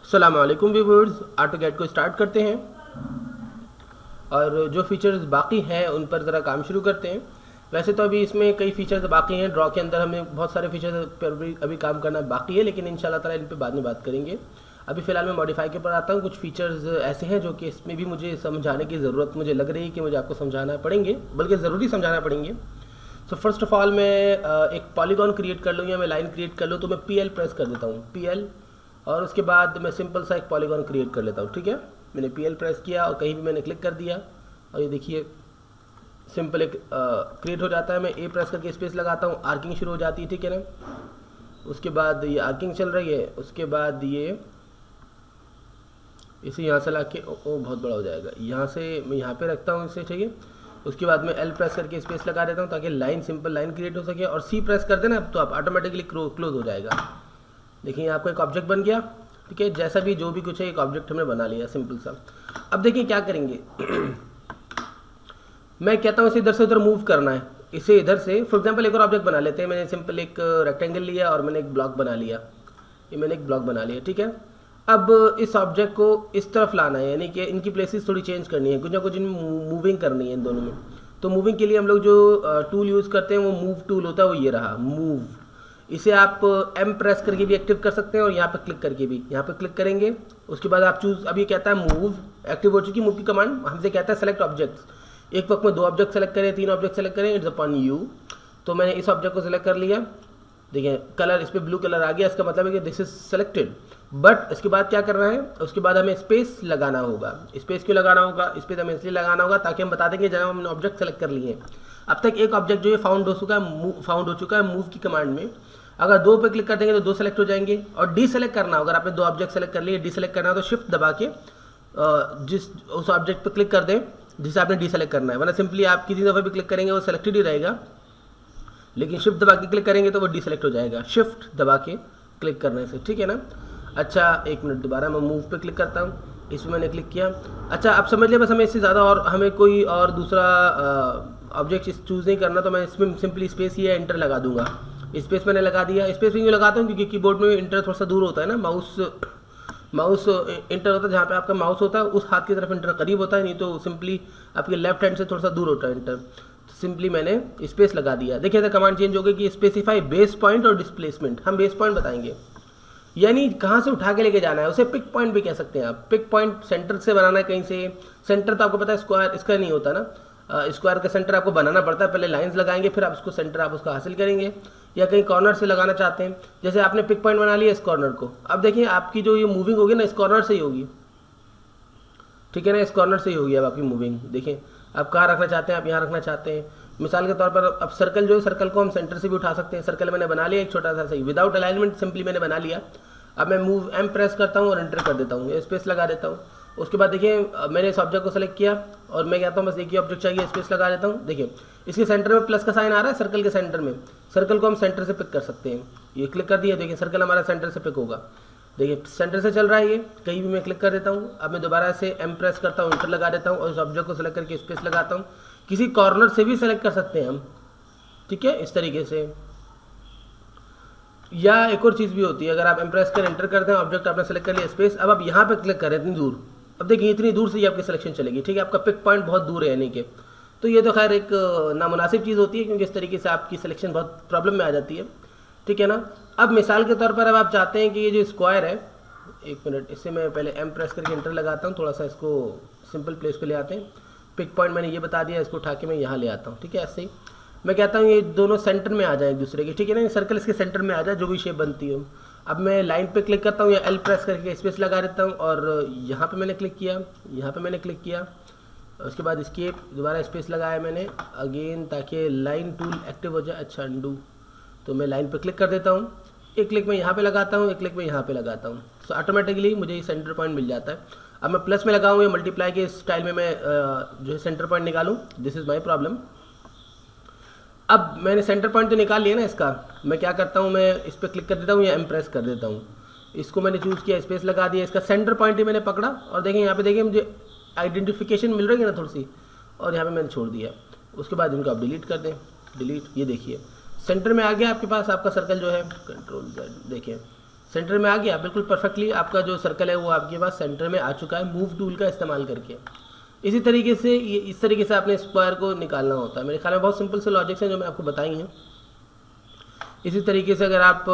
अस्सलामुअलैकुम viewers, AutoCAD को start करते हैं और जो फीचर्स बाकी हैं उन पर ज़रा काम शुरू करते हैं। वैसे तो अभी इसमें कई फीचर्स बाकी हैं, ड्रॉ के अंदर हमें बहुत सारे फीचर्स पर भी अभी काम करना बाकी है, लेकिन इंशाल्लाह ताला इन पर बाद में बात करेंगे। अभी फ़िलहाल मैं मॉडिफाई के ऊपर आता हूँ। कुछ फीचर्स ऐसे हैं जो कि इसमें भी मुझे समझाने की ज़रूरत मुझे लग रही है कि मुझे आपको समझाना पड़ेंगे, बल्कि ज़रूरी समझाना पड़ेंगे। सो फर्स्ट ऑफ ऑल मैं एक पॉलीगॉन क्रिएट कर लूँ या मैं लाइन क्रिएट कर लूँ, तो मैं PL प्रेस कर देता हूँ, PL, और उसके बाद मैं सिंपल सा एक पॉलीगॉन क्रिएट कर लेता हूँ। ठीक है, मैंने PL प्रेस किया और कहीं भी मैंने क्लिक कर दिया और ये देखिए सिंपल एक क्रिएट हो जाता है। मैं A प्रेस करके स्पेस लगाता हूँ, आर्किंग शुरू हो जाती है। ठीक है ना, उसके बाद ये आर्किंग चल रही है, उसके बाद ये इसे यहाँ से ला के बहुत बड़ा हो जाएगा, यहाँ से मैं यहाँ पे रखता हूँ इसे। ठीक है, उसके बाद मैं L प्रेस करके स्पेस लगा देता हूँ ताकि लाइन सिंपल लाइन क्रिएट हो सके, और C प्रेस कर देना तो आप ऑटोमेटिकली क्लोज हो जाएगा। देखिए आपका एक ऑब्जेक्ट बन गया। ठीक है, जैसा भी जो भी कुछ है एक ऑब्जेक्ट हमने बना लिया सिंपल सा। अब देखिए क्या करेंगे मैं कहता हूँ इसे इधर से उधर मूव करना है, इसे इधर से फॉर एग्जांपल एक और ऑब्जेक्ट बना लेते हैं। मैंने सिंपल एक रेक्टेंगल लिया और मैंने एक ब्लॉक बना लिया, ये मैंने एक ब्लॉक बना लिया। ठीक है, अब इस ऑब्जेक्ट को इस तरफ लाना है, यानी कि इनकी प्लेसेस थोड़ी चेंज करनी है, कुछ ना कुछ मूविंग करनी है इन दोनों में। तो मूविंग के लिए हम लोग जो टूल यूज़ करते हैं वो मूव टूल होता है, वो ये रहा मूव। इसे आप M प्रेस करके भी एक्टिव कर सकते हैं और यहाँ पे क्लिक करके भी। यहाँ पे क्लिक करेंगे, उसके बाद आप चूज, अभी कहता है मूव, एक्टिव हो चुकी मूव की कमांड। हमसे कहता है सेलेक्ट ऑब्जेक्ट्स, एक वक्त में 2 ऑब्जेक्ट सेलेक्ट करें, 3 ऑब्जेक्ट सेलेक्ट करें, इट्स अपॉन यू। तो मैंने इस ऑब्जेक्ट को सिलेक्ट कर लिया, देखिए कलर इस पर ब्लू कलर आ गया, इसका मतलब है कि दिस इज सेलेक्टेड। बट इसके बाद क्या करना है, उसके बाद हमें स्पेस लगाना होगा। स्पेस क्यों लगाना होगा, स्पेस हमें इसलिए लगाना होगा ताकि हम बता देंगे जब हमने ऑब्जेक्ट सेलेक्ट कर लिए हैं। अब तक एक ऑब्जेक्ट जो है फाउंड हो चुका है मूव की कमांड में। अगर 2 पे क्लिक कर देंगे तो 2 सेलेक्ट हो जाएंगे, और डी सेलेक्ट करना होगा। अगर आपने 2 ऑब्जेक्ट सेलेक्ट कर लिए, डी सेलेक्ट करना हो तो शिफ्ट दबा के जिस उस ऑब्जेक्ट पे क्लिक कर दें जिसे आपने डी सेलेक्ट करना है, वरना सिंपली आप किसी दफ़े भी क्लिक करेंगे वो सेलेक्टेड ही रहेगा, लेकिन शिफ्ट दबा के क्लिक करेंगे तो वो डी सेलेक्ट हो जाएगा। शिफ्ट दबा के क्लिक करने से, ठीक है ना। अच्छा एक मिनट, दोबारा मैं मूव पे क्लिक करता हूँ, इसमें मैंने क्लिक किया। अच्छा आप समझ लिया, बस हमें इससे ज़्यादा और हमें कोई और दूसरा ऑब्जेक्ट चूज़ नहीं करना, तो मैं इसमें सिंपली स्पेस ही एंटर लगा दूंगा। स्पेस मैंने लगा दिया। स्पेस भी लगाता हूँ क्योंकि कीबोर्ड में इंटर थोड़ा सा दूर होता है ना, माउस इंटर होता है जहाँ पे आपका माउस होता है उस हाथ की तरफ इंटर करीब होता है, नहीं तो सिंपली आपके लेफ्ट हैंड से थोड़ा सा दूर होता है इंटर। तो सिंपली मैंने स्पेस लगा दिया। देखिए तो कमांड चेंज हो गई कि स्पेसिफाई बेस पॉइंट और डिस्प्लेसमेंट। हम बेस पॉइंट बताएंगे, यानी कहाँ से उठा के लेके जाना है, उसे पिक पॉइंट भी कह सकते हैं आप। पिक पॉइंट सेंटर से बनाना है कहीं से। सेंटर तो आपको पता है स्क्वायर इसका नहीं होता ना, स्क्वायर का सेंटर आपको बनाना पड़ता है, पहले लाइंस लगाएंगे फिर आप उसको सेंटर आप उसका हासिल करेंगे। या कहीं कॉर्नर से लगाना चाहते हैं, जैसे आपने पिक पॉइंट बना लिया इस कॉर्नर को। अब देखिए आपकी जो ये मूविंग होगी ना इस कॉर्नर से ही होगी, ठीक है ना, इस कॉर्नर से ही होगी अब आपकी मूविंग। देखिए आप कहाँ रखना चाहते हैं, आप यहाँ रखना चाहते हैं। मिसाल के तौर पर अब सर्कल जो है, सर्कल को हम सेंटर से भी उठा सकते हैं। सर्कल मैंने बना लिया एक छोटा सा सही, विदाउट अलाइनमेंट सिंपली मैंने बना लिया। अब मैं मूव M प्रेस करता हूँ और एंटर कर देता हूँ, स्पेस लगा देता हूँ। उसके बाद देखिए मैंने इस ऑब्जेक्ट को सेलेक्ट किया और मैं कहता हूँ बस एक ही ऑब्जेक्ट चाहिए, स्पेस लगा देता हूँ। देखिए इसके सेंटर में प्लस का साइन आ रहा है, सर्कल के सेंटर में। सर्कल को हम सेंटर से पिक कर सकते हैं, ये क्लिक कर दिया, देखिए सर्कल हमारा सेंटर से पिक होगा। देखिए सेंटर से चल रहा है ये, कहीं भी मैं क्लिक कर देता हूँ। अब मैं दोबारा से M प्रेस करता हूँ, एंटर लगा देता हूँ और इस ऑब्जेक्ट को सेलेक्ट करके स्पेस लगाता हूँ। किसी कॉर्नर से भी सेलेक्ट कर सकते हैं हम, ठीक है, इस तरीके से। या एक और चीज़ भी होती है, अगर आप M प्रेस कर एंटर करते हैं, ऑब्जेक्ट आपने सेलेक्ट कर लिया स्पेस, अब आप यहाँ पे क्लिक करें इतनी दूर, अब देखिए इतनी दूर से ही आपकी सिलेक्शन चलेगी, ठीक है, आपका पिक पॉइंट बहुत दूर है यानी कि। तो ये तो खैर एक नामुनासिब चीज़ होती है क्योंकि इस तरीके से आपकी सिलेक्शन बहुत प्रॉब्लम में आ जाती है, ठीक है ना। अब मिसाल के तौर पर अब आप चाहते हैं कि ये जो स्क्वायर है, एक मिनट, इससे मैं पहले M प्रेस करके एंटर लगाता हूँ, थोड़ा सा इसको सिंपल प्लेस पे ले आते हैं। पिक पॉइंट मैंने ये बता दिया, इसको उठा के मैं यहाँ ले आता हूँ, ठीक है। ऐसे ही मैं कहता हूँ ये दोनों सेंटर में आ जाए एक दूसरे के, ठीक है ना, सर्कल इसके सेंटर में आ जाए जो भी शेप बनती हो। अब मैं लाइन पे क्लिक करता हूँ या L प्रेस करके स्पेस लगा देता हूँ और यहाँ पे मैंने क्लिक किया, यहाँ पे मैंने क्लिक किया, उसके बाद एस्केप, दोबारा स्पेस लगाया मैंने अगेन ताकि लाइन टूल एक्टिव हो जाए। अच्छा अंडू, तो मैं लाइन पे क्लिक कर देता हूँ, एक क्लिक में यहाँ पे लगाता हूँ, एक क्लिक में यहाँ पे लगाता हूँ, तो ऑटोमेटिकली मुझे ये सेंटर पॉइंट मिल जाता है। अब मैं प्लस में लगाऊँ या मल्टीप्लाई के स्टाइल में मैं जो है सेंटर पॉइंट निकालूँ, दिस इज़ माई प्रॉब्लम। अब मैंने सेंटर पॉइंट तो निकाल लिया ना इसका, मैं क्या करता हूँ, मैं इस पर क्लिक कर देता हूँ या M प्रेस कर देता हूँ। इसको मैंने चूज़ किया, स्पेस लगा दिया, इसका सेंटर पॉइंट ही मैंने पकड़ा और देखिए यहाँ पे देखिए मुझे आइडेंटिफिकेशन मिल रही है ना थोड़ी सी, और यहाँ पे मैंने छोड़ दिया। उसके बाद इनको आप डिलीट कर दें, डिलीट, ये देखिए सेंटर में आ गया आपके पास आपका सर्कल जो है, कंट्रोल Z, देखिए सेंटर में आ गया बिल्कुल परफेक्टली, आपका जो सर्कल है वो आपके पास सेंटर में आ चुका है मूव टूल का इस्तेमाल करके। इसी तरीके से इस तरीके से आपने स्क्वायर को निकालना होता है। मेरे ख्याल में बहुत सिंपल से लॉजिक्स हैं जो मैं आपको बताई हैं। इसी तरीके से अगर आप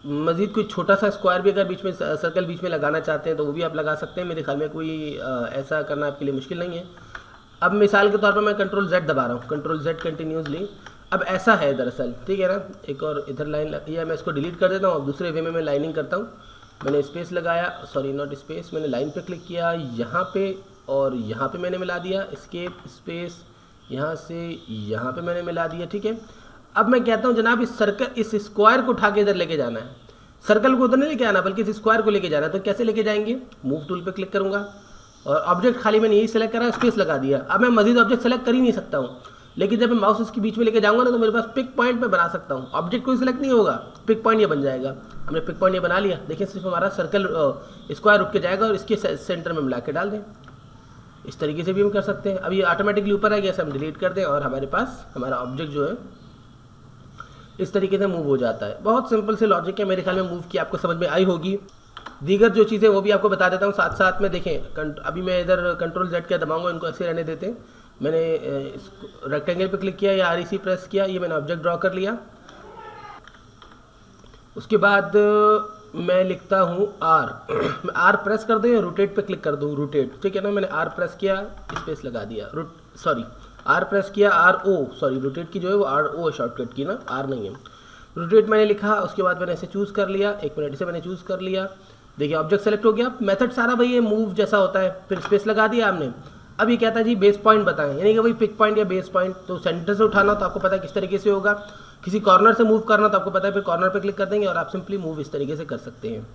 मज़ीद कोई छोटा सा स्क्वायर भी अगर बीच में सर्कल बीच में लगाना चाहते हैं तो वो भी आप लगा सकते हैं। मेरे ख्याल में कोई ऐसा करना आपके लिए मुश्किल नहीं है। अब मिसाल के तौर पर मैं कंट्रोल Z दबा रहा हूँ, कंट्रोल Z कंटिन्यूसली। अब ऐसा है दरअसल, ठीक है ना, एक और इधर लाइन या मैं इसको डिलीट कर देता हूँ, दूसरे वे में मैं लाइनिंग करता हूँ। मैंने स्पेस लगाया, सॉरी नॉट स्पेस, मैंने लाइन पे क्लिक किया, यहाँ पे और यहाँ पे मैंने मिला दिया, एस्केप स्पेस, यहाँ से यहाँ पे मैंने मिला दिया, ठीक है। अब मैं कहता हूँ जनाब इस सर्कल, इस स्क्वायर को उठा के इधर लेके जाना है, सर्कल को उधर नहीं लेके आना बल्कि इस स्क्वायर को लेके जाना है। तो कैसे लेके जाएंगे, मूव टूल पे क्लिक करूँगा और ऑब्जेक्ट खाली मैंने यही सेलेक्ट करा, स्पेस लगा दिया। अब मैं मजीद ऑब्जेक्ट सेलेक्ट कर ही नहीं सकता हूँ, लेकिन जब मैं माउस इसके बीच में लेके जाऊँगा ना तो मेरे पास पिक पॉइंट में बना सकता हूँ। ऑब्जेक्ट कोई सेलेक्ट नहीं होगा, पिक पॉइंट ये बन जाएगा। हमने पिक पॉइंट ये बना लिया, देखिए सिर्फ हमारा सर्कल स्क्वायर रुक के जाएगा और इसके सेंटर में मिला के डाल दें। इस तरीके से भी हम कर सकते हैं। अब ये ऑटोमेटिकली ऊपर आ गया, हम डिलीट कर दें और हमारे पास हमारा ऑब्जेक्ट जो है इस तरीके से मूव हो जाता है। बहुत सिंपल से लॉजिक है, मेरे ख्याल में मूव की आपको समझ में आई होगी। दीगर जो चीज़ें वो भी आपको बता देता हूँ साथ साथ में। देखें अभी मैं इधर कंट्रोल Z क्या दबाऊंगा, इनको ऐसे रहने देते हैं। मैंने रेक्टेंगल पे क्लिक किया या REC प्रेस किया, ये मैंने ऑब्जेक्ट ड्रॉ कर लिया। उसके बाद मैं लिखता हूँ R, मैं R प्रेस कर दूँ या रोटेट पे क्लिक कर दूँ, रोटेट, ठीक है ना। मैंने R प्रेस किया, स्पेस लगा दिया, सॉरी R प्रेस किया, RO, सॉरी रोटेट की जो है वो RO है शॉर्टकट की ना, R नहीं है। रोटेट मैंने लिखा, उसके बाद मैंने इसे चूज़ कर लिया, 1 मिनट से मैंने चूज़ कर लिया। देखिए ऑब्जेक्ट सेलेक्ट हो गया। मेथड सारा भाई ये मूव जैसा होता है, फिर स्पेस लगा दिया आपने। अब ये कहता है जी बेस पॉइंट बताएं, यानी कि भाई पिक पॉइंट या बेस पॉइंट। तो सेंटर से उठाना तो आपको पता है किस तरीके से होगा, किसी कॉर्नर से मूव करना तो आपको पता है, फिर कॉर्नर पे क्लिक कर देंगे और आप सिंपली मूव इस तरीके से कर सकते हैं।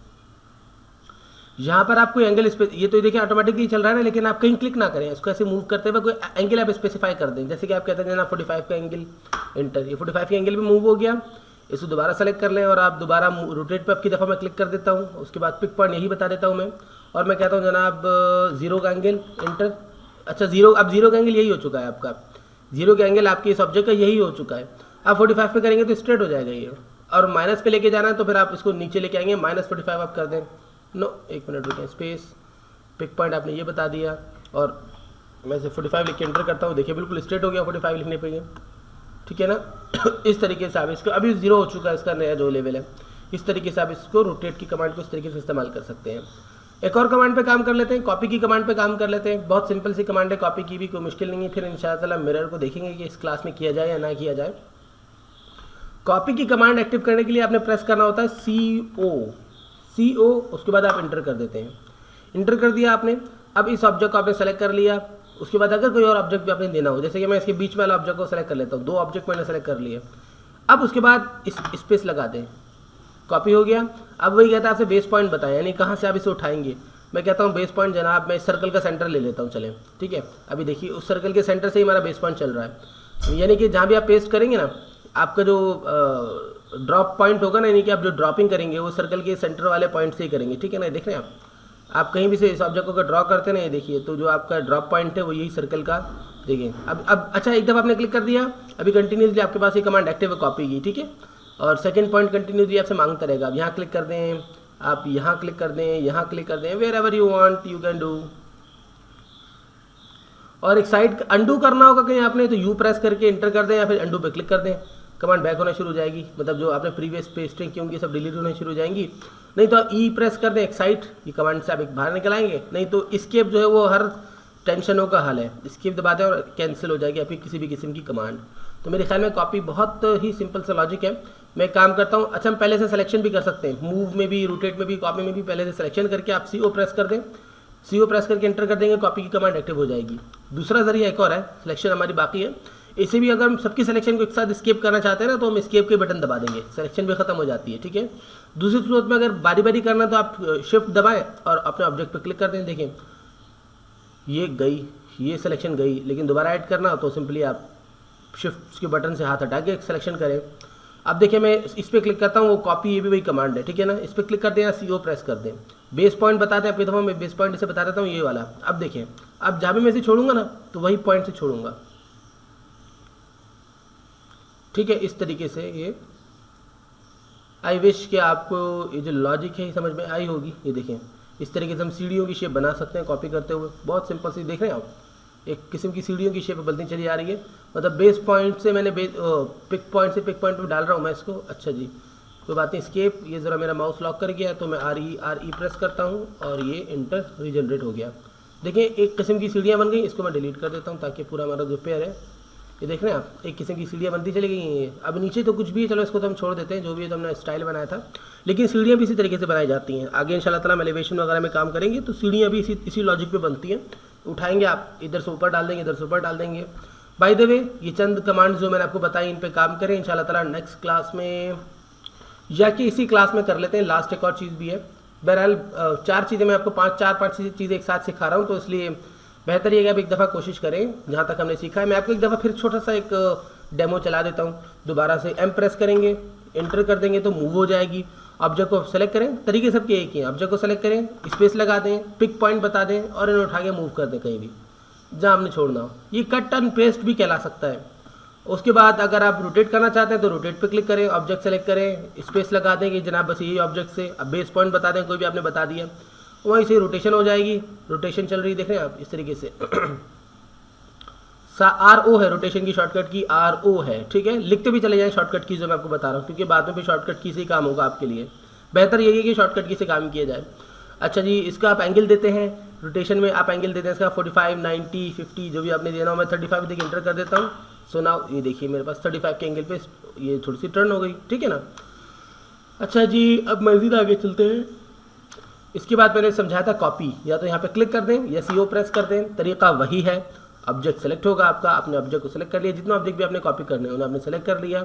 यहाँ पर आप कोई एंगल ये तो देखिए ऑटोमेटिकली चल रहा है ना, लेकिन आप कहीं क्लिक ना करें, इसको ऐसे मूव करते हुए कोई एंगल आप स्पेसिफाई कर दें। जैसे कि आप कहते हैं ना 45 का एंगल, एंटर, ये 45 का एंगल भी मूव हो गया। इसको दोबारा सेलेक्ट कर लें और आप दोबारा रोटेट पे आपकी दफ़ा मैं क्लिक कर देता हूँ। उसके बाद पिक पॉइंट यही बता देता हूँ मैं, और मैं कहता हूँ जनाब 0 का एंगल, एंटर। अच्छा 0, अब 0 का एंगल यही हो चुका है आपका, 0 का एंगल आपके इस ऑब्जेक्ट का यही हो चुका है। आप 45 पे करेंगे तो स्ट्रेट हो जाएगा ये, और माइनस पे लेके जाना है तो फिर आप इसको नीचे लेके आएंगे, -45 आप कर दें। नो 1 मिनट रुकें, स्पेस, पिक पॉइंट आपने ये बता दिया और मैं से 45 लिख के एंटर करता हूँ। देखिए बिल्कुल स्ट्रेट हो गया 45 लिखने पे ये, ठीक है ना। इस तरीके से आप इसको, अभी 0 हो चुका है इसका नया जो लेवल है, इस तरीके से आप इसको रोटेट की कमांड को इस तरीके से इस्तेमाल कर सकते हैं। एक और कमांड पे काम कर लेते हैं, कॉपी की कमांड पे काम कर लेते हैं। बहुत सिंपल सी कमांड है, कॉपी की भी कोई मुश्किल नहीं है। फिर इंशाअल्लाह मिरर को देखेंगे कि इस क्लास में किया जाए या ना किया जाए। कॉपी की कमांड एक्टिव करने के लिए आपने प्रेस करना होता है CO, उसके बाद आप इंटर कर देते हैं। इंटर कर दिया आपने। अब इस ऑब्जेक्ट को आपने सेलेक्ट कर लिया। उसके बाद अगर कोई और ऑब्जेक्ट भी आपने देना हो, जैसे कि मैं इसके बीच में वाला ऑब्जेक्ट को सेलेक्ट कर लेता हूँ, 2 ऑब्जेक्ट मैंने सेलेक्ट कर लिए। अब उसके बाद इस स्पेस लगा दें, कॉपी हो गया। अब वही कहता है आपसे बेस पॉइंट बताएं, यानी कहाँ से आप इसे उठाएंगे। मैं कहता हूँ बेस पॉइंट जनाब मैं इस सर्कल का सेंटर ले लेता हूँ, चलें, ठीक है। अभी देखिए उस सर्कल के सेंटर से ही हमारा बेस पॉइंट चल रहा है, यानी कि जहाँ भी आप पेस्ट करेंगे ना, आपका जो ड्रॉप पॉइंट होगा ना, यानी कि आप जो ड्रॉपिंग करेंगे वो सर्कल के सेंटर वाले पॉइंट से ही करेंगे, ठीक है ना। देख रहे हैं आप कहीं भी से इस ऑब्जेक्ट को अगर ड्रॉ करते हैं ना, ये देखिए तो जो आपका ड्रॉप पॉइंट है वो यही सर्कल का, देखिए। अब अच्छा एक दफ़ा आपने क्लिक कर दिया, अभी कंटिन्यूसली आपके पास ये कमांड एक्टिव है कॉपी की, ठीक है। और सेकंड पॉइंट कंटिन्यूसली आपसे मांगता रहेगा। अब यहाँ क्लिक कर दें, आप यहाँ क्लिक कर दें, यहाँ क्लिक कर दें, wherever you want you can do. और एक साइड अंडू करना होगा कहीं आपने, तो यू प्रेस करके इंटर कर दें या फिर अंडू पे क्लिक कर दें, कमांड बैक होना शुरू हो जाएगी। मतलब जो आपने प्रीवियस पेस्टिंग की होंगी सब डिलीट होना शुरू हो जाएंगी। नहीं तो ई प्रेस कर दें एक्साइट, ये कमांड से आप एक बाहर निकल आएंगे। नहीं तो एस्केप जो है वो हर टेंशनों का हल है, एस्केप दबाते हैं और कैंसिल हो जाएगी आपकी किसी भी किस्म की कमांड। तो मेरे ख्याल में कॉपी बहुत ही सिंपल सा लॉजिक है। मैं काम करता हूँ। अच्छा हम पहले से सिलेक्शन भी कर सकते हैं, मूव में भी, रोटेट में भी, कॉपी में भी पहले से सिलेक्शन करके आप CO प्रेस कर दें, CO प्रेस करके एंटर कर देंगे, कॉपी की कमांड एक्टिव हो जाएगी। दूसरा जरिया एक और है, सिलेक्शन हमारी बाकी है। इसे भी अगर हम सबकी सिलेक्शन को एक साथ स्केप करना चाहते हैं ना, तो हम स्केप के बटन दबा देंगे, सिलेक्शन भी खत्म हो जाती है, ठीक है। दूसरी सूरत में अगर बारी बारी करना तो आप शिफ्ट दबाएं और अपने ऑब्जेक्ट पर क्लिक कर दें। देखें ये गई, ये सिलेक्शन गई, लेकिन दोबारा ऐड करना तो सिंपली आप शिफ्ट के बटन से हाथ हटा के एक सिलेक्शन करें। अब देखिए मैं इस पर क्लिक करता हूँ, वो कॉपी, ये भी वही कमांड है, ठीक है ना। इस पर क्लिक कर दें या CO प्रेस कर दें। बेस पॉइंट बताते हैं, अपनी दफ़ा मैं बेस पॉइंट इसे बता देता हूँ, ये वाला। अब देखें, अब जहाँ भी मैं इसे छोड़ूंगा ना तो वही पॉइंट से छोड़ूंगा, ठीक है। इस तरीके से ये आई विश कि आपको ये जो लॉजिक है ये समझ में आई होगी। ये देखें, इस तरीके से हम सीढ़ियों की शेप बना सकते हैं कॉपी करते हुए। बहुत सिंपल सी देख रहे हैं आप, एक किस्म की सीढ़ियों की शेप बनती चली आ रही है। मतलब बेस पॉइंट से मैंने पिक पॉइंट से पिक पॉइंट पे डाल रहा हूँ मैं इसको। अच्छा जी, कोई बात नहीं, स्केप। ये ज़रा मेरा माउस लॉक कर गया, तो मैं आर ई प्रेस करता हूँ और ये इंटर रीजनरेट हो गया। देखिए एक किस्म की सीढ़ियाँ बन गई। इसको मैं डिलीट कर देता हूँ ताकि पूरा हमारा जो पेयर है, ये देख रहे हैं आप, एक किस्म की सीढ़ियाँ बनती चली गई हैं। अब नीचे तो कुछ भी है, चलो इसको तो हम छोड़ देते हैं, जो भी है तो हमने स्टाइल बनाया था। लेकिन सीढ़ियाँ भी इसी तरीके से बनाई जाती हैं। आगे इंशाल्लाह ताला हम एलिवेशन वगैरह में काम करेंगे तो सीढ़ियाँ भी इसी लॉजिक पे बनती हैं। उठाएंगे आप, इधर से ऊपर डाल देंगे, इधर से ऊपर डाल देंगे। बाय द वे ये चंद कमांड्स जो मैंने आपको बताई, इन पे काम करें इंशाल्लाह ताला नेक्स्ट क्लास में, या कि इसी क्लास में कर लेते हैं। लास्ट एक और चीज़ भी है। बहरहाल 4 चीज़ें मैं आपको 4-5 चीज़ें एक साथ सिखा रहा हूँ, तो इसलिए बेहतर ये कि आप एक दफ़ा कोशिश करें जहाँ तक हमने सीखा है। मैं आपको एक दफ़ा फिर छोटा सा एक डेमो चला देता हूँ। दोबारा से एम प्रेस करेंगे, इंटर कर देंगे तो मूव हो जाएगी। ऑब्जेक्ट को सेलेक्ट करें, तरीके सबके एक ही हैं। ऑब्जेक्ट को सेलेक्ट करें, स्पेस लगा दें, पिक पॉइंट बता दें और इन्हें उठा के मूव कर दें कहीं भी जहाँ हमने छोड़ना हो। ये कट एंड पेस्ट भी कहला सकता है। उसके बाद अगर आप रोटेट करना चाहते हैं तो रोटेट पे क्लिक करें, ऑब्जेक्ट सेलेक्ट करें, स्पेस लगा दें कि जनाब बस यही ऑब्जेक्ट से। अब बेस पॉइंट बता दें, कोई भी आपने बता दिया, वहीं से रोटेशन हो जाएगी। रोटेशन चल रही है, देख रहे हैं आप इस तरीके से। RO है रोटेशन की शॉर्टकट की, RO है, ठीक है। लिखते भी चले जाएं शॉर्टकट की जो मैं आपको बता रहा हूँ, क्योंकि बाद में भी शॉर्टकट की से ही काम होगा आपके लिए। बेहतर यही है कि शॉर्टकट की से काम किया जाए। अच्छा जी, इसका आप एंगल देते हैं, रोटेशन में आप एंगल देते हैं इसका 45, 90, 50 जो भी आपने देना हो। मैं 35 देखिए इंटर कर देता हूँ। सो नाउ ये देखिए मेरे पास 35 के एंगल पे ये थोड़ी सी टर्न हो गई, ठीक है ना। अच्छा जी, अब मज़ीद आगे चलते हैं। इसके बाद मैंने समझाया था कॉपी, या तो यहाँ पे क्लिक कर दें या CO प्रेस कर दें, तरीका वही है। ऑब्जेक्ट सेलेक्ट होगा आपका, आपने ऑब्जेक्ट को सेलेक्ट कर लिया, जितना ऑब्जेक्ट भी आपने कॉपी करने हैं उन्हें आपने सेलेक्ट कर लिया,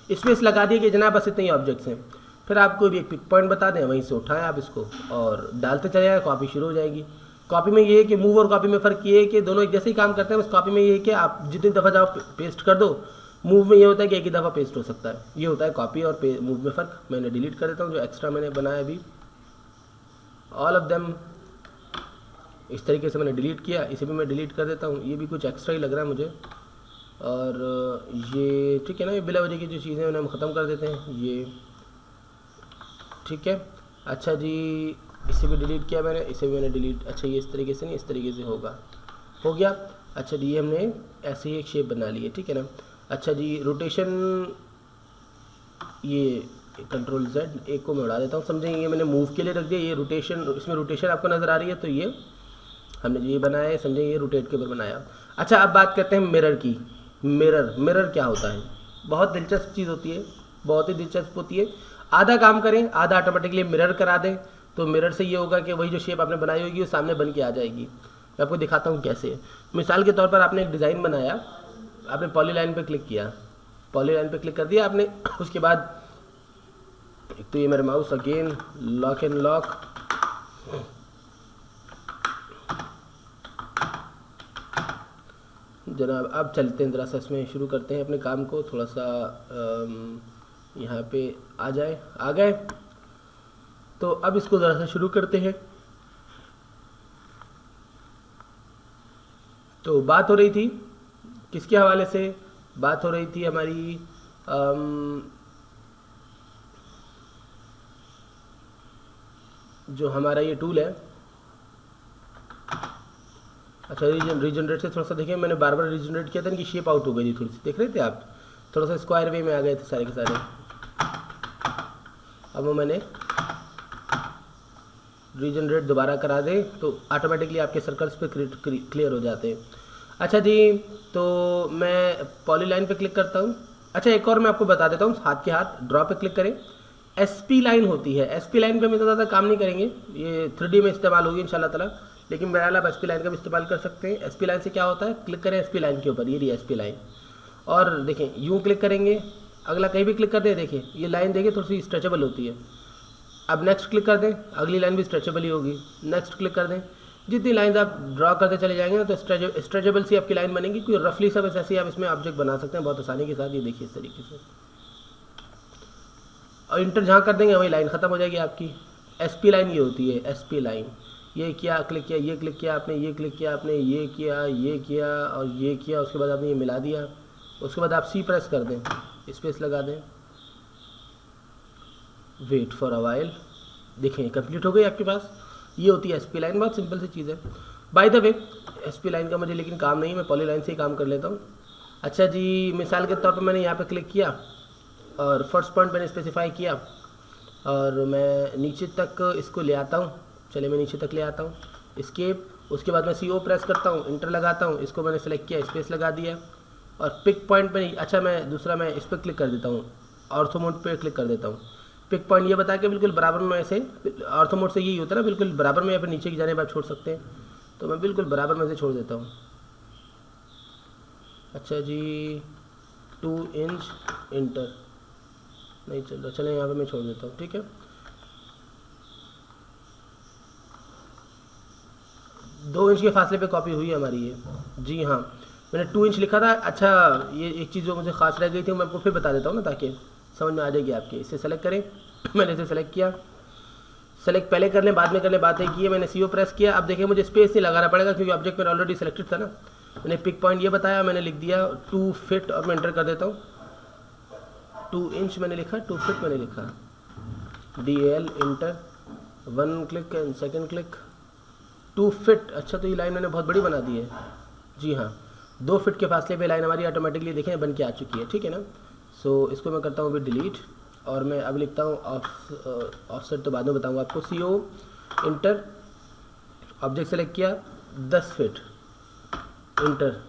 स्पेस लगा दिया कि जनाब बस इतने ही ऑब्जेक्ट्स हैं। फिर आपको भी एक पिक पॉइंट बता दें, वहीं से उठाएं आप इसको और डालते चले जाए, कॉपी शुरू हो जाएगी। कॉपी में ये है कि मूव और कॉपी में फ़र्क ये है कि दोनों एक जैसे ही काम करते हैं। बस कॉपी में ये है कि आप जितनी दफ़ा जाओ पेस्ट कर दो, मूव में ये होता है कि एक ही दफ़ा पेस्ट हो सकता है। ये होता है कॉपी और मूव में फ़र्क। मैंने डिलीट कर देता हूँ जो एक्स्ट्रा मैंने बनाया अभी, ऑल ऑफ देम इस तरीके से मैंने डिलीट किया। इसे भी मैं डिलीट कर देता हूँ, ये भी कुछ एक्स्ट्रा ही लग रहा है मुझे। और ये ठीक है ना, ये बिला वजह की जो चीज़ें उन्हें हम ख़त्म कर देते हैं, ये ठीक है। अच्छा जी, इसे भी डिलीट किया मैंने, इसे भी मैंने डिलीट। अच्छा ये इस तरीके से नहीं, इस तरीके से होगा, हो गया। अच्छा जी, ये हमने ऐसे ही एक शेप बना ली है, ठीक है ना। अच्छा जी, रोटेशन, ये कंट्रोल Z, एक को मैं उड़ा देता हूँ, समझेंगे। ये मैंने मूव के लिए रख दिया, ये रोटेशन, इसमें रोटेशन आपको नज़र आ रही है, तो ये हमने जो ये बनाया है, समझेंगे ये रोटेट के ऊपर बनाया। अच्छा अब बात करते हैं मिरर की। मिरर क्या होता है? बहुत दिलचस्प चीज़ होती है, बहुत ही दिलचस्प होती है। आधा काम करें, आधा ऑटोमेटिकली मिरर करा दें, तो मिरर से ये होगा कि वही जो शेप आपने बनाई होगी वो सामने बन के आ जाएगी। मैं आपको दिखाता हूँ कैसे। मिसाल के तौर पर आपने एक डिज़ाइन बनाया, आपने पॉलीलाइन पे क्लिक किया, पॉलीलाइन पे क्लिक कर दिया आपने। उसके बाद एक तो ये मेरे mouse again lock and lock, जनाब अब चलते हैं ज़रा सा इसमें, शुरू करते हैं अपने काम को। थोड़ा सा यहाँ पे आ गए तो अब इसको ज़रा सा शुरू करते हैं। तो बात हो रही थी किसके हवाले से? बात हो रही थी हमारी जो हमारा ये टूल है। अच्छा रीजनरेट से थोड़ा सा देखिए, मैंने बार बार रीजनरेट किया था, इनकी शेप आउट हो गई थी थोड़ी सी, देख रहे थे आप, थोड़ा सा स्क्वायर वे में आ गए थे सारे के सारे। अब वो मैंने रीजनरेट दोबारा करा दे तो ऑटोमेटिकली आपके सर्कल्स पे क्लियर हो जाते हैं। अच्छा जी, तो मैं पॉलीलाइन पे क्लिक करता हूँ। अच्छा एक और मैं आपको बता देता हूँ, हाथ के हाथ ड्रॉ पे क्लिक करें, SP लाइन होती है। SP लाइन पे हम इतना ज़्यादा काम नहीं करेंगे, ये 3D में इस्तेमाल होगी इंशाल्लाह ताला, लेकिन बहरहाल आप SP लाइन का भी इस्तेमाल कर सकते हैं। SP लाइन से क्या होता है, क्लिक करें SP लाइन के ऊपर, ये रही SP लाइन, और देखें यूँ क्लिक करेंगे, अगला कहीं भी क्लिक कर दें, देखिए ये लाइन देखिए थोड़ी सी स्ट्रेचेबल होती है। अब नेक्स्ट क्लिक कर दें, अगली लाइन भी स्ट्रेचेबल ही होगी, नेक्स्ट क्लिक कर दें। जितनी लाइंस आप ड्रॉ करते चले जाएंगे ना तो स्ट्रेचेबल सी आपकी लाइन बनेगी। कोई रफली सब ऐसे ही आप इसमें ऑब्जेक्ट बना सकते हैं बहुत आसानी के साथ। ये देखिए इस तरीके से, और इंटर जहाँ कर देंगे वही लाइन ख़त्म हो जाएगी आपकी। SP लाइन ये होती है, SP लाइन। ये किया, क्लिक किया, ये क्लिक किया आपने, ये क्लिक किया आपने, ये किया, ये किया और ये किया, उसके बाद आपने ये मिला दिया। उसके बाद आप C प्रेस कर दें, स्पेस लगा दें, वेट फॉर अ वाइल। देखें कंप्लीट हो गई आपके पास। ये होती है एसपी लाइन, बहुत सिंपल सी चीज़ है। By the way SP line का मुझे लेकिन काम नहीं है, मैं पॉली लाइन से ही काम कर लेता हूँ। अच्छा जी, मिसाल के तौर पर मैंने यहाँ पे क्लिक किया और फर्स्ट पॉइंट मैंने स्पेसिफाई किया और मैं नीचे तक इसको ले आता हूँ। चलिए मैं नीचे तक ले आता हूँ, एस्केप। उसके बाद मैं CO प्रेस करता हूँ, इंटर लगाता हूँ, इसको मैंने सेलेक्ट किया, स्पेस लगा दिया और पिक पॉइंट पे अच्छा मैं दूसरा मैं इस पर क्लिक कर देता हूँ, ऑर्थो मोड पे क्लिक कर देता हूँ। पिक पॉइंट ये बता के बिल्कुल बराबर में ऐसे, ऑर्थो मोड से यही होता है ना, बिल्कुल बराबर में या फिर नीचे की जाने आप छोड़ सकते हैं, तो मैं बिल्कुल बराबर में से छोड़ देता हूँ। अच्छा जी 2 इंच इंटर नहीं चल रहा, चले यहाँ पे मैं छोड़ देता हूँ, ठीक है। 2 इंच के फासले पे कॉपी हुई है हमारी ये, जी हाँ। मैंने 2 इंच लिखा था। अच्छा ये एक चीज़ जो मुझे खास रह गई थी मैं आपको फिर बता देता हूँ ना, ताकि समझ में आ जाएगी आपके। इसे सेलेक्ट करें मैंने इसे सेलेक्ट किया, सेलेक्ट पहले कर लें बाद में कर लें, बात है की है। मैंने CO प्रेस किया। अब देखिए मुझे स्पेस नहीं लगाना पड़ेगा क्योंकि ऑब्जेक्ट मेरा ऑलरेडी सेलेक्टेड था ना। मैंने पिक पॉइंट ये बताया, मैंने लिख दिया 2 फीट और मैं एंटर कर देता हूँ। 2 इंच मैंने लिखा, 2 फीट मैंने लिखा, DL inter, 1 click and second click, 2 feet. अच्छा तो ये लाइन मैंने बहुत बड़ी बना दी है, जी हाँ। 2 फीट के फासले पे लाइन हमारी ऑटोमेटिकली देखें बन के आ चुकी है, ठीक है ना। सो इसको मैं करता हूँ अभी डिलीट और मैं अब लिखता हूँ ऑफसेट, तो बाद में बताऊँगा आपको। CO इंटर, ऑब्जेक्ट सेलेक्ट किया 10 feet, inter,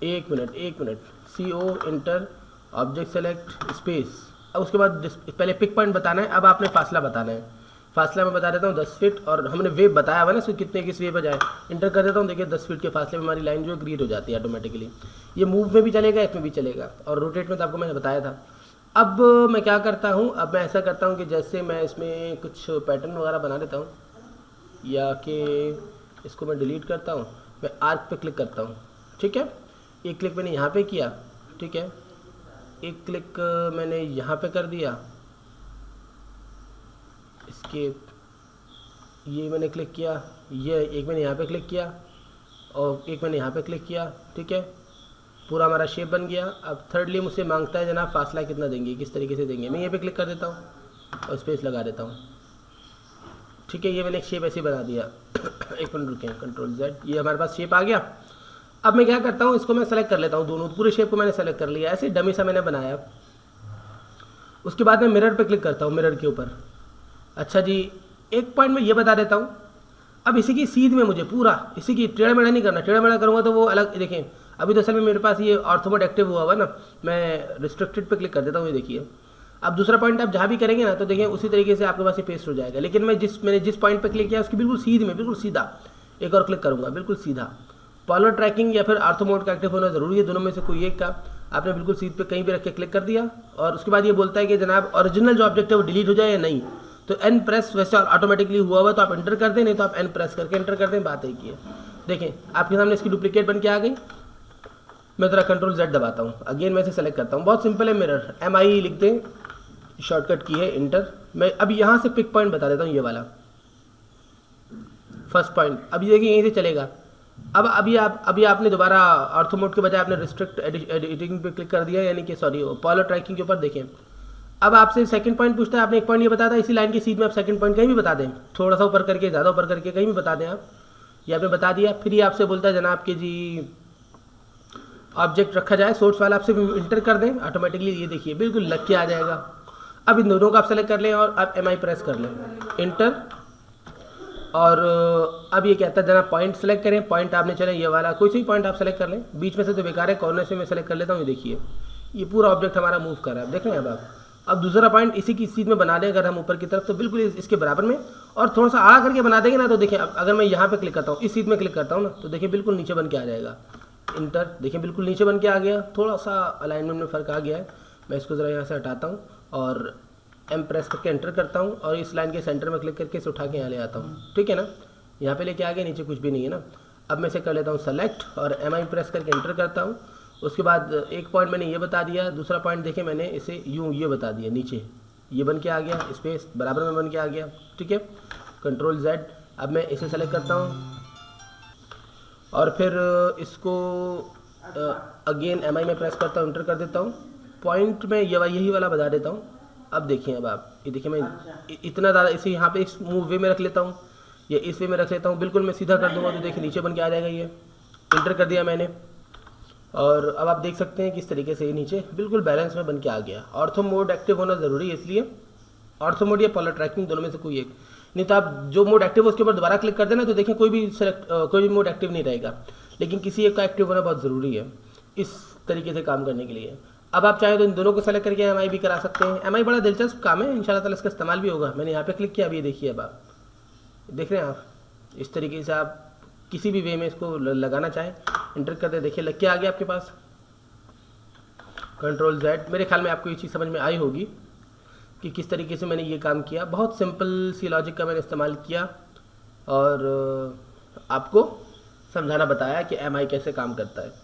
1 minute, CO inter, object select, space. अब उसके बाद पहले पिक पॉइंट बताना है, अब आपने फासला बताना है। फासला मैं बता देता हूँ 10 फीट और हमने वेव बताया हुआ ना, इसको कितने किस वे पर जाए। इंटर कर देता हूँ, देखिए 10 फीट के फासले में हमारी लाइन जो है क्रिएट हो जाती है ऑटोमेटिकली। ये मूव में भी चलेगा, इसमें भी चलेगा और रोटेट में तो आपको मैंने बताया था। अब मैं क्या करता हूँ, अब मैं ऐसा करता हूँ कि जैसे मैं इसमें कुछ पैटर्न वगैरह बना लेता हूँ, या कि इसको मैं डिलीट करता हूँ, मैं आर्क पे क्लिक करता हूँ, ठीक है। एक क्लिक मैंने यहाँ पे किया, ठीक है, एक क्लिक मैंने यहाँ पे कर दिया, एस्केप, ये मैंने क्लिक किया, ये एक मैंने यहाँ पे क्लिक किया और एक मैंने यहाँ पे क्लिक किया, ठीक है। पूरा हमारा शेप बन गया। अब थर्डली मुझसे मांगता है जनाब फासला कितना देंगे, किस तरीके से देंगे। मैं ये पे क्लिक कर देता हूँ और स्पेस लगा देता हूँ, ठीक है। ये मैंने एक शेप ऐसे बना दिया एक मिनट रुकें, Ctrl+Z, ये हमारे पास शेप आ गया। अब मैं क्या करता हूँ, इसको मैं सेलेक्ट कर लेता हूँ, दोनों पूरे शेप को मैंने सेलेक्ट कर लिया, ऐसे डमी सा मैंने बनाया। उसके बाद मैं मिरर पे क्लिक करता हूँ, मिरर के ऊपर। अच्छा जी एक पॉइंट में ये बता देता हूँ, अब इसी की सीध में मुझे पूरा इसी की टेढ़ा मेढ़ा नहीं करना, टेढ़ा मेढ़ा करूँगा तो वो अलग। देखें अभी तो असल में मेरे पास ये ऑर्थो मोड एक्टिव हुआ हुआ ना, मैं रिस्ट्रिक्टेड पे क्लिक कर देता हूँ, ये देखिए। अब दूसरा पॉइंट आप जहाँ भी करेंगे ना तो देखिए उसी तरीके से आपके पास ये पेस्ट हो जाएगा। लेकिन मैंने जिस पॉइंट पे क्लिक किया उसकी बिल्कुल सीध में, बिल्कुल सीधा एक और क्लिक करूँगा, बिल्कुल सीधा। पॉलर ट्रैकिंग या फिर ऑर्थो मोड का एक्टिव होना जरूरी है, दोनों में से कोई एक का। आपने बिल्कुल सीध पे कहीं भी रख के क्लिक कर दिया और उसके बाद ये बोलता है कि जनाब ओरिजिनल जो ऑब्जेक्ट है वो डिलीट हो जाए या नहीं। तो N प्रेस वैसे ऑटोमेटिकली हुआ हुआ तो आप एंटर कर दें, नहीं तो आप N प्रेस करके एंटर कर दें, बात है की है। देखें आपके सामने इसकी डुप्लीकेट बन के आ गई। मैं ज़रा Ctrl+Z दबाता हूँ, अगेन मैं इसे सेलेक्ट करता हूँ, बहुत सिंपल है। मिरर MI लिख दें, शॉर्टकट की है इंटर। मैं अभी यहाँ से पिक पॉइंट बता देता हूँ, ये वाला फर्स्ट पॉइंट। अभी देखिए यहीं से चलेगा। अब अभी आपने दोबारा ऑर्थो मोड के बजाय आपने रिस्ट्रिक्ट एडिटिंग पे क्लिक कर दिया, यानी कि सॉरी पॉलर ट्रैकिंग के ऊपर। देखें अब आपसे सेकंड पॉइंट पूछता है, आपने एक पॉइंट ये बता था, इसी लाइन की सीध में आप सेकंड पॉइंट कहीं भी बता दें, थोड़ा सा ऊपर करके, ज़्यादा ऊपर करके, कहीं भी बता दें आप। ये आपने बता दिया। फिर ये आपसे बोलता है जनाब कि जी ऑब्जेक्ट रखा जाए, सोर्स वाला आपसे इंटर कर दें, ऑटोमेटिकली ये देखिए बिल्कुल लग के आ जाएगा। अब इन दोनों को आप सेलेक्ट कर लें और आप MI प्रेस कर लें, इंटर। और अब ये कहता है जनाब पॉइंट सेलेक्ट करें। पॉइंट आपने चले ये वाला कोई सी पॉइंट आप सेलेक्ट कर लें, बीच में से तो बेकार है, कॉर्नर से मैं सेलेक्ट कर लेता हूँ। ये देखिए ये पूरा ऑब्जेक्ट हमारा मूव कर रहा है, देख रहे हैं आप। अब दूसरा पॉइंट इसी की सीध में बना दें अगर हम ऊपर की तरफ, तो बिल्कुल इसके बराबर में, और थोड़ा सा आड़ा करके बना देंगे ना तो देखिए अगर मैं यहाँ पे क्लिक करता हूँ, इस सीध में क्लिक करता हूँ ना, तो देखिए बिल्कुल नीचे बन के आ जाएगा। इंटर, देखिए बिल्कुल नीचे बन के आ गया, थोड़ा सा अलाइनमेंट में फ़र्क आ गया है। मैं इसको ज़रा यहाँ से हटाता हूँ और M प्रेस करके एंटर करता हूँ और इस लाइन के सेंटर में क्लिक करके इसे उठा के यहाँ ले आता हूँ, ठीक है ना। यहाँ पे लेके आ गया, नीचे कुछ भी नहीं है ना। अब मैं इसे कर लेता हूँ सेलेक्ट और MI प्रेस करके एंटर करता हूँ। उसके बाद एक पॉइंट मैंने ये बता दिया, दूसरा पॉइंट देखें मैंने इसे यूँ ये बता दिया, नीचे ये बन के आ गया, स्पेस बराबर में बन के आ गया, ठीक है। Ctrl+Z। अब मैं इसे सेलेक्ट करता हूँ और फिर इसको अगेन MI में प्रेस करता हूँ, एंटर कर देता हूँ। पॉइंट में यही वाला बता देता हूँ, अब देखिए, अब आप ये देखिए, मैं इतना ज़्यादा इसे यहाँ पे इस मूव वे में रख लेता हूँ, या इस वे में रख लेता हूँ, बिल्कुल मैं सीधा कर दूंगा तो देखिए नीचे बन के आ जाएगा। ये इंटर कर दिया मैंने, और अब आप देख सकते हैं किस तरीके से ये नीचे बिल्कुल बैलेंस में बन के आ गया। ऑर्थो मोड एक्टिव होना ज़रूरी है, इसलिए ऑर्थो मोड या पोलर ट्रैकिंग दोनों में से कोई एक, नहीं तो आप जो मोड एक्टिव है उसके ऊपर दोबारा क्लिक कर देना तो देखिए कोई भी मोड एक्टिव नहीं रहेगा, लेकिन किसी एक का एक्टिव होना बहुत ज़रूरी है इस तरीके से काम करने के लिए। अब आप चाहें तो इन दोनों को सेलेक्ट करके एम भी करा सकते हैं। एम बड़ा दिलचस्प काम है, इंशाल्लाह ताला इसका इस्तेमाल भी होगा। मैंने यहाँ पे क्लिक किया, अब ये देखिए, अब आप देख रहे हैं, आप इस तरीके से आप किसी भी वे में इसको लगाना चाहें, इंटर कर दे, देखिए लग के आ गया आपके पास। Control Z। मेरे ख्याल में आपको ये चीज़ समझ में आई होगी कि किस तरीके से मैंने ये काम किया। बहुत सिंपल सी लॉजिक का मैंने इस्तेमाल किया और आपको समझाना बताया कि MI कैसे काम करता है।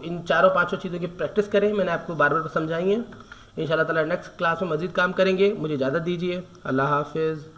इन चारों पांचों चीज़ों की प्रैक्टिस करें, मैंने आपको बार बार समझाई है। इंशाल्लाह ताला नेक्स्ट क्लास में मज़ीद काम करेंगे। मुझे इजाज़त दीजिए, अल्लाह हाफिज़।